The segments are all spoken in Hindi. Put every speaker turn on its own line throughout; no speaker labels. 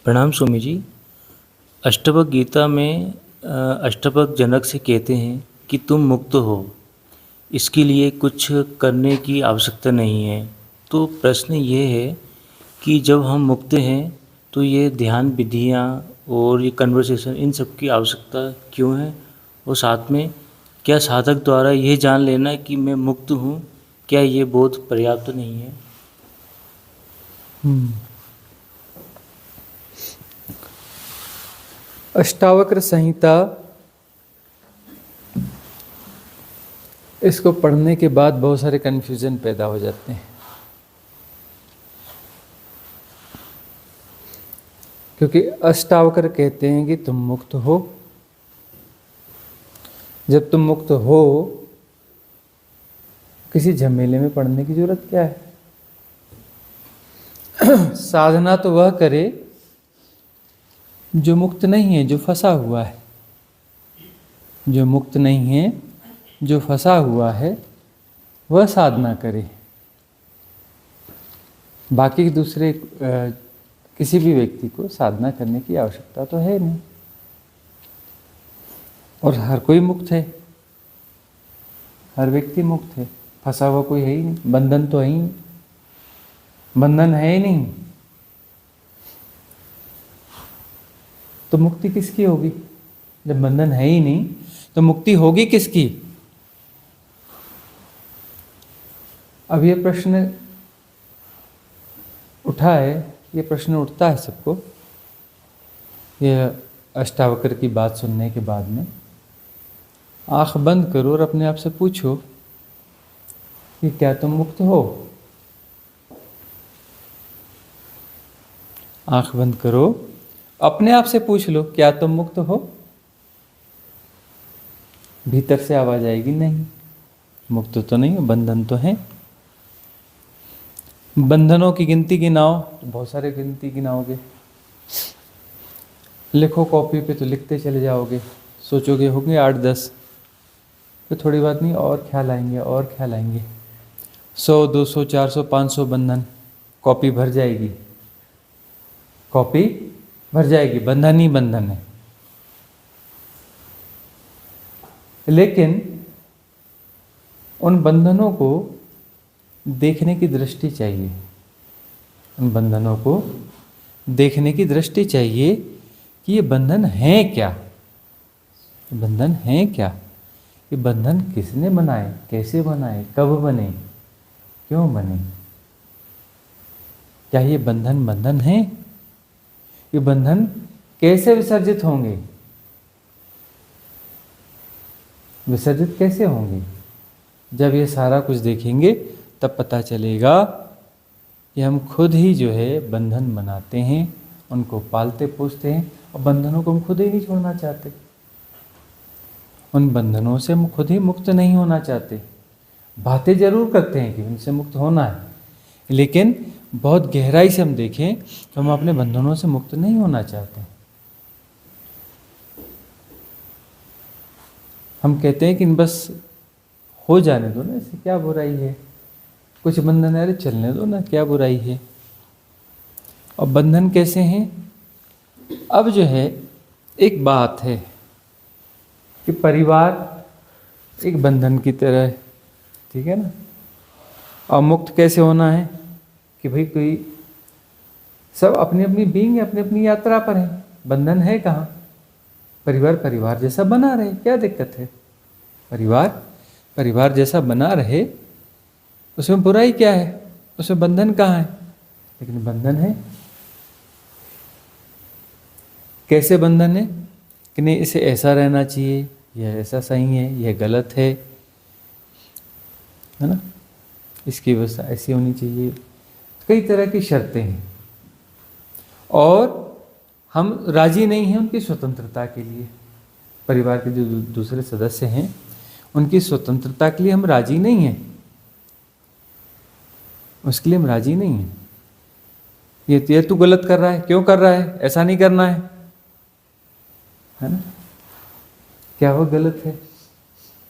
प्रणाम स्वामी जी। अष्टवक्र गीता में अष्टवक्र जनक से कहते हैं कि तुम मुक्त हो, इसके लिए कुछ करने की आवश्यकता नहीं है। तो प्रश्न ये है कि जब हम मुक्त हैं तो ये ध्यान विधियाँ और ये कन्वर्सेशन इन सब की आवश्यकता क्यों है? और साथ में क्या साधक द्वारा यह जान लेना कि मैं मुक्त हूँ, क्या ये बोध पर्याप्त नहीं है?
अष्टावक्र संहिता, इसको पढ़ने के बाद बहुत सारे कन्फ्यूजन पैदा हो जाते हैं, क्योंकि अष्टावक्र कहते हैं कि तुम मुक्त हो। जब तुम मुक्त हो, किसी झमेले में पड़ने की जरूरत क्या है? साधना तो वह करे जो मुक्त नहीं है, जो फंसा हुआ है। जो मुक्त नहीं है, जो फंसा हुआ है, वह साधना करे। बाकी दूसरे किसी भी व्यक्ति को साधना करने की आवश्यकता तो है नहीं, और हर कोई मुक्त है, हर व्यक्ति मुक्त है। फंसा हुआ कोई है ही नहीं, बंधन तो है ही नहीं, बंधन है ही नहीं, तो मुक्ति किसकी होगी? जब बंधन है ही नहीं तो मुक्ति होगी किसकी? अब ये प्रश्न उठा है, ये प्रश्न उठता है सबको, ये अष्टावक्र की बात सुनने के बाद में आंख बंद करो और अपने आप से पूछो कि क्या तुम मुक्त हो? आंख बंद करो, अपने आप से पूछ लो, क्या तुम मुक्त हो? भीतर से आवाज आएगी, नहीं, मुक्त तो नहीं हो, बंधन तो है। बंधनों की गिनती गिनाओ तो बहुत सारे गिनती गिनाओगे, लिखो कॉपी पे तो लिखते चले जाओगे, सोचोगे होंगे 8-10, तो थोड़ी बात नहीं, और ख्याल आएंगे, और ख्याल आएंगे, 100, 200, 400, 500 बंधन, कॉपी भर जाएगी, कॉपी भर जाएगी, बंधन ही बंधन है। लेकिन उन बंधनों को देखने की दृष्टि चाहिए, उन बंधनों को देखने की दृष्टि चाहिए कि ये बंधन है क्या, बंधन है क्या, ये बंधन किसने बनाए, कैसे बनाए, कब बने, क्यों बने? क्या ये बंधन बंधन है? ये बंधन कैसे विसर्जित होंगे, विसर्जित कैसे होंगे? जब ये सारा कुछ देखेंगे तब पता चलेगा कि हम खुद ही जो है बंधन बनाते हैं, उनको पालते पोसते हैं, और बंधनों को हम खुद ही नहीं छोड़ना चाहते, उन बंधनों से हम खुद ही मुक्त नहीं होना चाहते। बातें जरूर करते हैं कि उनसे मुक्त होना है, लेकिन बहुत गहराई से हम देखें तो हम अपने बंधनों से मुक्त नहीं होना चाहते। हम कहते हैं कि बस हो जाने दो ना, इससे क्या बुराई है, कुछ बंधन है, अरे चलने दो ना, क्या बुराई है। और बंधन कैसे हैं? अब जो है एक बात है कि परिवार एक बंधन की तरह है, ठीक है ना। और मुक्त कैसे होना है कि भाई कोई सब अपनी अपनी बीइंग, अपनी अपनी यात्रा पर है, बंधन है कहाँ? परिवार परिवार जैसा बना रहे, क्या दिक्कत है? परिवार परिवार जैसा बना रहे, उसमें बुराई क्या है? उसमें बंधन कहाँ है? लेकिन बंधन है। कैसे बंधन है कि नहीं, इसे ऐसा रहना चाहिए, यह ऐसा सही है, यह गलत है ना, इसकी व्यवस्था ऐसी होनी चाहिए, कई तरह की शर्तें हैं। और हम राजी नहीं हैं उनकी स्वतंत्रता के लिए, परिवार के जो दूसरे सदस्य हैं उनकी स्वतंत्रता के लिए हम राजी नहीं हैं, उसके लिए हम राजी नहीं हैं। ये तू गलत कर रहा है, क्यों कर रहा है, ऐसा नहीं करना है ना। क्या वो गलत है?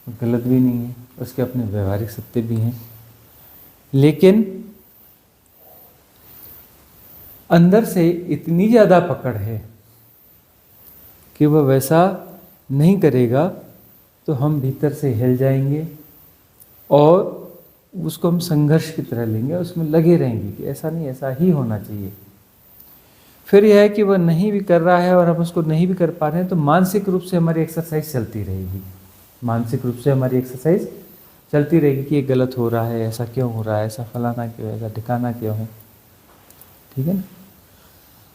गलत भी नहीं है, उसके अपने व्यवहारिक सत्य भी हैं। लेकिन अंदर से इतनी ज़्यादा पकड़ है कि वह वैसा नहीं करेगा तो हम भीतर से हिल जाएंगे और उसको हम संघर्ष की तरह लेंगे, उसमें लगे रहेंगे कि ऐसा नहीं, ऐसा ही होना चाहिए। फिर यह है कि वह नहीं भी कर रहा है और हम उसको नहीं भी कर पा रहे हैं, तो मानसिक रूप से हमारी एक्सरसाइज चलती रहेगी। मानसिक रूप से हमारी एक्सरसाइज चलती रहेगी कि ये गलत हो रहा है, ऐसा क्यों हो रहा है, ऐसा फलाना क्यों है, ऐसा ठिकाना क्यों है। ठीक है ना।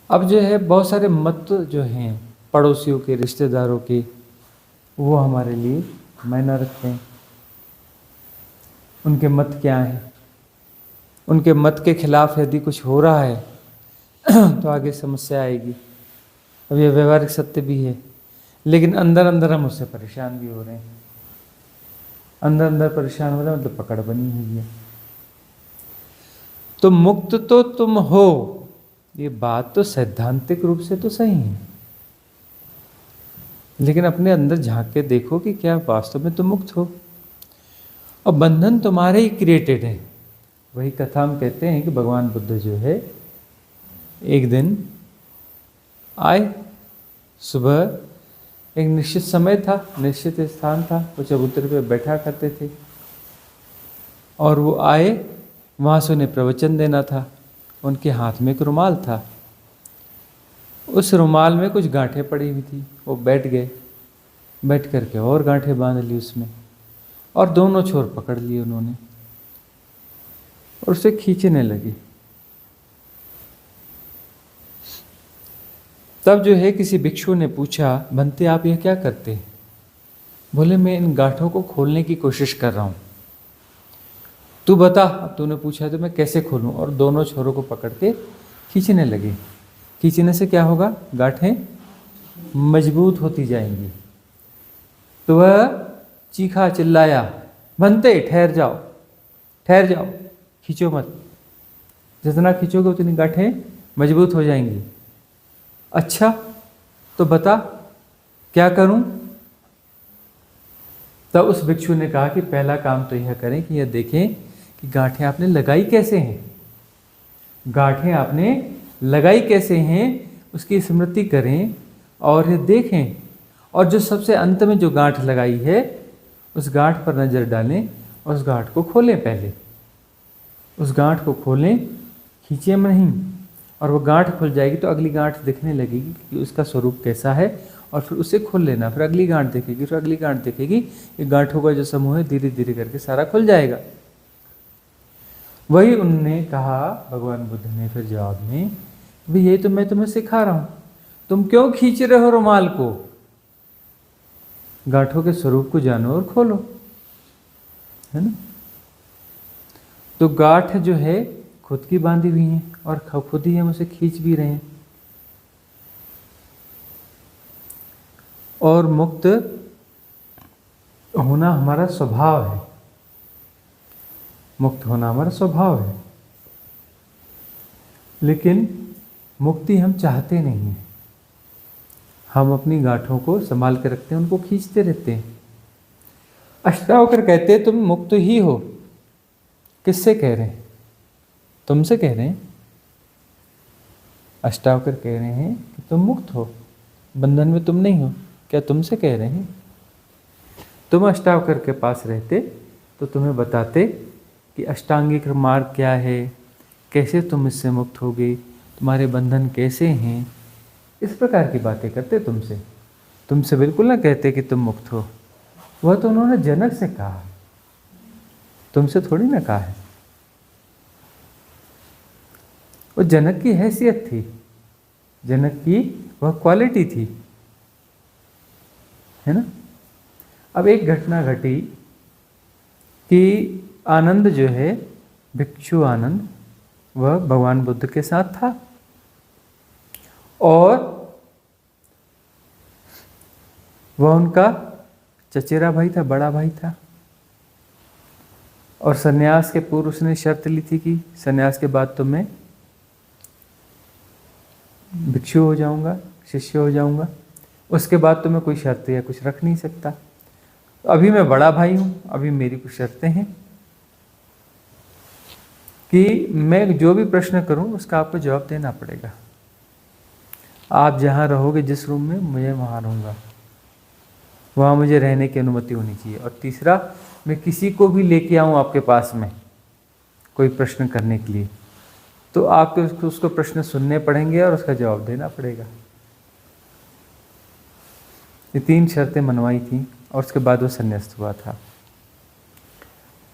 अब जो है बहुत सारे मत जो हैं पड़ोसियों के, रिश्तेदारों के, वो हमारे लिए मायना रखते हैं। उनके मत क्या हैं, उनके मत के खिलाफ यदि कुछ हो रहा है तो आगे समस्या आएगी। अब यह व्यवहारिक सत्य भी है, लेकिन अंदर अंदर हम उससे परेशान भी हो रहे हैं। अंदर अंदर परेशान हो रहे हैं मतलब पकड़ बनी हुई है। तो मुक्त तो तुम हो, ये बात तो सैद्धांतिक रूप से तो सही है, लेकिन अपने अंदर झांक के देखो कि क्या वास्तव में तुम मुक्त हो। और बंधन तुम्हारे ही क्रिएटेड है। वही कथा हम कहते हैं कि भगवान बुद्ध जो है एक दिन आए, सुबह एक निश्चित समय था, निश्चित स्थान था, वो चबूतरे पे बैठा करते थे और वो आए, वहाँ से उन्हें प्रवचन देना था। उनके हाथ में एक रुमाल था, उस रुमाल में कुछ गांठें पड़ी हुई थी। वो बैठ गए, बैठ करके और गांठें बांध ली उसमें और दोनों छोर पकड़ लिए उन्होंने और उसे खींचने लगे। तब जो है किसी भिक्षु ने पूछा, भंते आप यह क्या करते हैं? बोले मैं इन गांठों को खोलने की कोशिश कर रहा हूँ। तू बता। अब तूने पूछा तो मैं कैसे खोलूँ? और दोनों छोरों को पकड़ के खींचने लगे। खींचने से क्या होगा? गांठें मजबूत होती जाएंगी। तो वह चीखा, चिल्लाया, भंते ठहर जाओ, ठहर जाओ, खींचो मत। जितना खींचोगे उतनी गांठें मजबूत हो जाएंगी। अच्छा तो बता क्या करूं? तब उस भिक्षु ने कहा कि पहला काम तो यह करें कि यह देखें कि गांठें आपने लगाई कैसे हैं। गांठें आपने लगाई कैसे हैं उसकी स्मृति करें और ये देखें, और जो सबसे अंत में जो गांठ लगाई है उस गांठ पर नज़र डालें और उस गांठ को खोलें। पहले उस गांठ को खोलें, खींचे नहीं, और वो गांठ खुल जाएगी तो अगली गांठ दिखने लगेगी कि उसका स्वरूप कैसा है, और फिर उसे खोल लेना। फिर अगली गांठ दिखेगी, फिर अगली गांठ दिखेगी। ये गांठों का जो समूह है धीरे धीरे करके सारा खुल जाएगा। वही उन्होंने कहा, भगवान बुद्ध ने फिर जवाब में, भाई ये तो मैं तुम्हें सिखा रहा हूं, तुम क्यों खींच रहे हो रुमाल को? गांठों के स्वरूप को जानो और खोलो, है ना। तो गांठ जो है खुद की बांधी हुई है और खुद ही हम उसे खींच भी रहे हैं। और मुक्त होना हमारा स्वभाव है, मुक्त होना हमारा स्वभाव है, लेकिन मुक्ति हम चाहते नहीं हैं। हम अपनी गांठों को संभाल के रखते हैं, उनको खींचते रहते हैं। अष्टावक्र कहते हैं तुम मुक्त ही हो। किससे कह रहे हैं? तुमसे कह रहे हैं। अष्टावक्र कह रहे हैं कि तुम मुक्त हो, बंधन में तुम नहीं हो। क्या तुमसे कह रहे हैं? तुम अष्टावक्र के पास रहते तो तुम्हें बताते कि अष्टांगिक मार्ग क्या है, कैसे तुम इससे मुक्त होगे, तुम्हारे बंधन कैसे हैं। इस प्रकार की बातें करते तुमसे। तुमसे बिल्कुल ना कहते कि तुम मुक्त हो। वह तो उन्होंने जनक से कहा, तुमसे थोड़ी ना कहा है। वो जनक की हैसियत थी, जनक की वह क्वालिटी थी, है ना। अब एक घटना घटी कि आनंद जो है, भिक्षु आनंद, वह भगवान बुद्ध के साथ था और वह उनका चचेरा भाई था, बड़ा भाई था। और सन्यास के पूर्व उसने शर्त ली थी कि सन्यास के बाद तो मैं भिक्षु हो जाऊंगा, शिष्य हो जाऊंगा। उसके बाद तो मैं कोई शर्त या कुछ रख नहीं सकता। तो अभी मैं बड़ा भाई हूं, अभी मेरी कुछ शर्तें हैं कि मैं जो भी प्रश्न करूं उसका आपको जवाब देना पड़ेगा। आप जहां रहोगे जिस रूम में, मैं वहां रहूंगा, वहां मुझे रहने की अनुमति होनी चाहिए। और तीसरा, मैं किसी को भी लेके आऊं आपके पास में कोई प्रश्न करने के लिए, तो आपको उसको प्रश्न सुनने पड़ेंगे और उसका जवाब देना पड़ेगा। ये 3 शर्तें मनवाई थी और उसके बाद वो संन्यास्त हुआ था।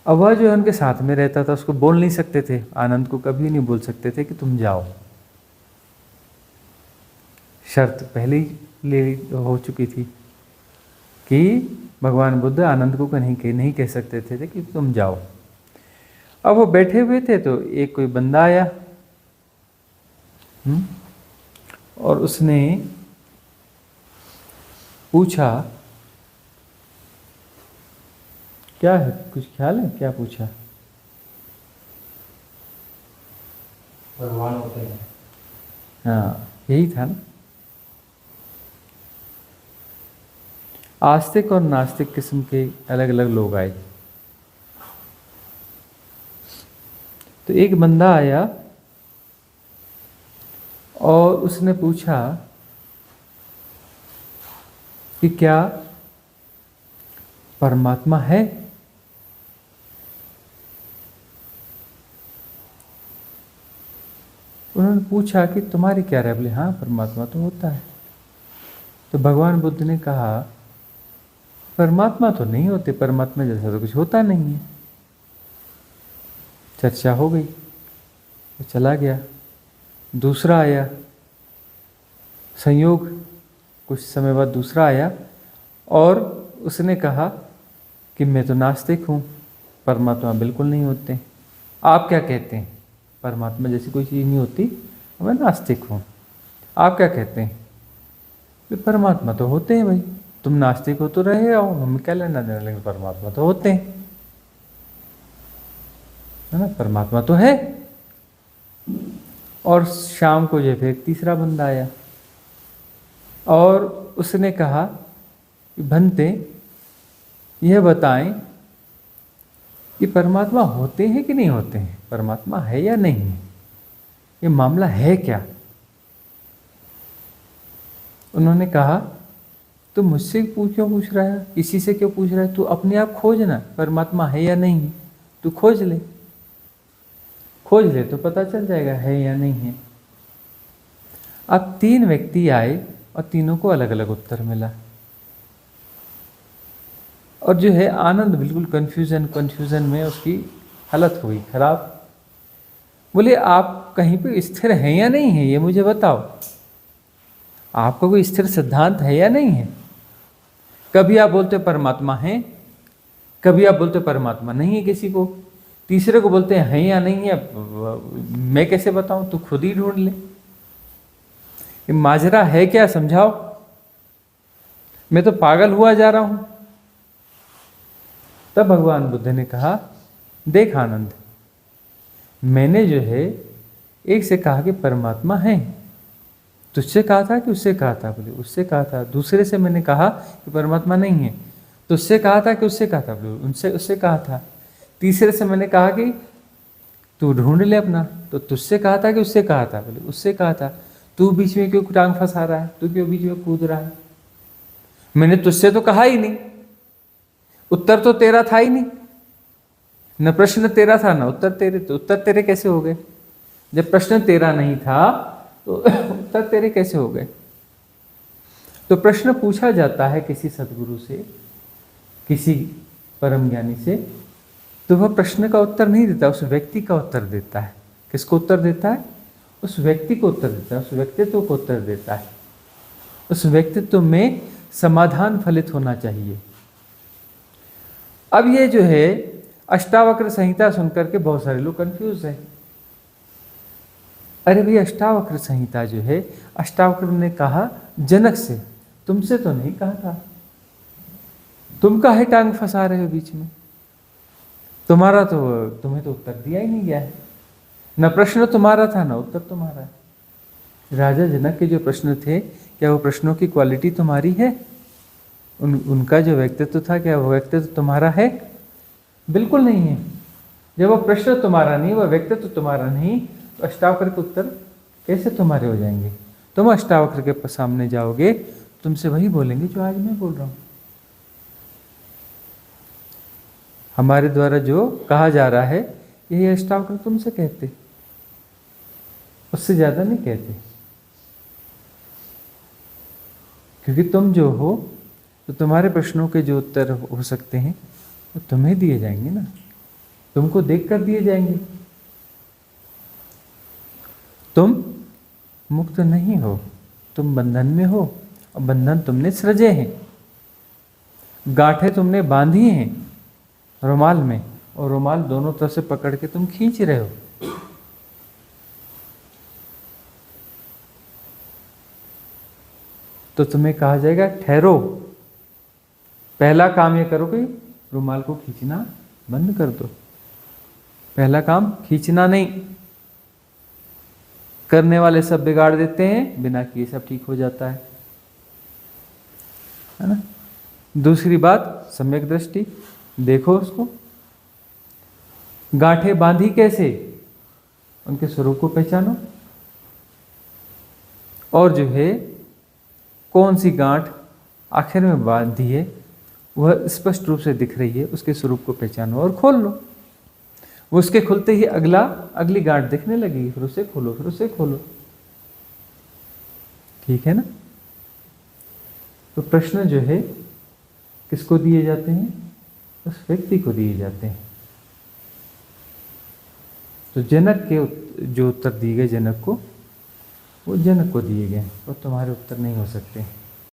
अब वह जो है उनके साथ में रहता था, उसको बोल नहीं सकते थे, आनंद को कभी नहीं बोल सकते थे कि तुम जाओ। शर्त पहले ही ले हो चुकी थी कि भगवान बुद्ध आनंद को नहीं कह सकते थे कि तुम जाओ। अब वो बैठे हुए थे तो एक कोई बंदा आया और उसने पूछा, क्या है, कुछ ख्याल है क्या पूछा?
भगवान होते हैं।
हाँ, यही था ना। आस्तिक और नास्तिक किस्म के अलग अलग लोग आए। तो एक बंदा आया और उसने पूछा कि क्या परमात्मा है? उन्होंने पूछा कि तुम्हारी क्या राय? बोले हाँ, परमात्मा तो होता है। तो भगवान बुद्ध ने कहा, परमात्मा तो नहीं होते, परमात्मा जैसा तो कुछ होता नहीं है। चर्चा हो गई, तो चला गया। दूसरा आया, संयोग कुछ समय बाद दूसरा आया और उसने कहा कि मैं तो नास्तिक हूँ, परमात्मा बिल्कुल नहीं होते। आप क्या कहते हैं? परमात्मा जैसी कोई चीज़ नहीं होती, मैं नास्तिक हूँ। आप क्या कहते हैं? परमात्मा तो होते हैं भाई, तुम नास्तिक हो तो रहे हो, हमें क्या लेना देना, लेकिन परमात्मा तो होते हैं, है ना, परमात्मा तो है। और शाम को जो फिर तीसरा बंदा आया और उसने कहा कि भंते यह बताएं कि परमात्मा होते हैं कि नहीं होते हैं, परमात्मा है या नहीं है, ये मामला है क्या? उन्होंने कहा, तू मुझसे क्यों पूछ रहा है, किसी से क्यों पूछ रहा है? तू अपने आप खोज ना, परमात्मा है या नहीं है, तू खोज ले तो पता चल जाएगा है या नहीं है। अब 3 व्यक्ति आए और तीनों को अलग अलग उत्तर मिला। और जो है आनंद बिल्कुल कंफ्यूजन में उसकी हालत हुई खराब। बोले आप कहीं पे स्थिर हैं या नहीं है, ये मुझे बताओ, आपका कोई स्थिर सिद्धांत है या नहीं है? कभी आप बोलते परमात्मा है, कभी आप बोलते परमात्मा नहीं है, किसी को तीसरे को बोलते हैं या नहीं है, मैं कैसे बताऊं, तू खुद ही ढूंढ ले, ये माजरा है क्या, समझाओ, मैं तो पागल हुआ जा रहा हूं। तब भगवान बुद्ध ने कहा, देख आनंद, मैंने जो है एक से कहा कि परमात्मा है, तुझसे कहा था कि उससे कहा था? बोले उससे कहा था। दूसरे से मैंने कहा कि परमात्मा नहीं है, तुझसे कहा था कि उससे कहा था? बोले उनसे उससे कहा था। तीसरे से मैंने कहा कि तू ढूंढ ले अपना, तो तुझसे कहा था कि उससे कहा था? बोले उससे कहा था। तू बीच में क्यों टांग फंसा रहा है, तू क्यों बीच में कूद रहा है? मैंने तुझसे तो कहा ही नहीं, उत्तर तो तेरा था ही नहीं, न प्रश्न तेरा था न उत्तर तेरे, तो उत्तर तेरे कैसे हो गए? जब प्रश्न तेरा नहीं था तो उत्तर तेरे कैसे हो गए? तो प्रश्न पूछा जाता है किसी सदगुरु से, किसी परम ज्ञानी से, तो वह प्रश्न का उत्तर नहीं देता, उस व्यक्ति का उत्तर देता है। किसको उत्तर देता है? उस व्यक्ति को उत्तर देता है, उस व्यक्तित्व को उत्तर देता है। उस व्यक्तित्व में समाधान फलित होना चाहिए। अब ये जो है अष्टावक्र संहिता सुनकर के बहुत सारे लोग कंफ्यूज हैं। अरे भाई, अष्टावक्र संहिता जो है, अष्टावक्र ने कहा जनक से, तुमसे तो नहीं कहा था, तुम काहे टांग फंसा रहे हो बीच में? तुम्हें तो उत्तर दिया ही नहीं गया है, न प्रश्न तुम्हारा था न उत्तर तुम्हारा है। राजा जनक के जो प्रश्न थे, क्या वो प्रश्नों की क्वालिटी तुम्हारी है? उनका जो व्यक्तित्व था, क्या वो व्यक्तित्व तुम्हारा है? बिल्कुल नहीं है। जब वो प्रश्न तुम्हारा नहीं, वह व्यक्तित्व तुम्हारा नहीं, तो अष्टावक्र के उत्तर कैसे तुम्हारे हो जाएंगे? तुम अष्टावक्र के सामने जाओगे, तुमसे वही बोलेंगे जो आज मैं बोल रहा हूं। हमारे द्वारा जो कहा जा रहा है यही अष्टावक्र तुमसे कहते, उससे ज्यादा नहीं कहते। क्योंकि तुम जो हो, तो तुम्हारे प्रश्नों के जो उत्तर हो सकते हैं वो तुम्हें दिए जाएंगे ना, तुमको देखकर दिए जाएंगे। तुम मुक्त नहीं हो, तुम बंधन में हो, और बंधन तुमने सृजे हैं, गांठें तुमने बांधी हैं रुमाल में, और रुमाल दोनों तरफ से पकड़ के तुम खींच रहे हो। तो तुम्हें कहा जाएगा ठहरो, पहला काम ये करो कि रुमाल को खींचना बंद कर दो। पहला काम खींचना नहीं, करने वाले सब बिगाड़ देते हैं, बिना किए सब ठीक हो जाता है ना। दूसरी बात, सम्यक दृष्टि, देखो उसको। गांठें बांधी कैसे, उनके स्वरूप को पहचानो, और जो है कौन सी गांठ आखिर में बांधी है वह स्पष्ट रूप से दिख रही है, उसके स्वरूप को पहचानो और खोल लो। वो उसके खुलते ही अगली गांठ दिखने लगेगी, फिर उसे खोलो, फिर उसे खोलो। ठीक है ना। तो प्रश्न जो है किसको दिए जाते हैं? उस व्यक्ति को दिए जाते हैं। तो जनक के जो उत्तर दिए गए जनक को, वो जनक को दिए गए, वो तुम्हारे उत्तर नहीं हो सकते।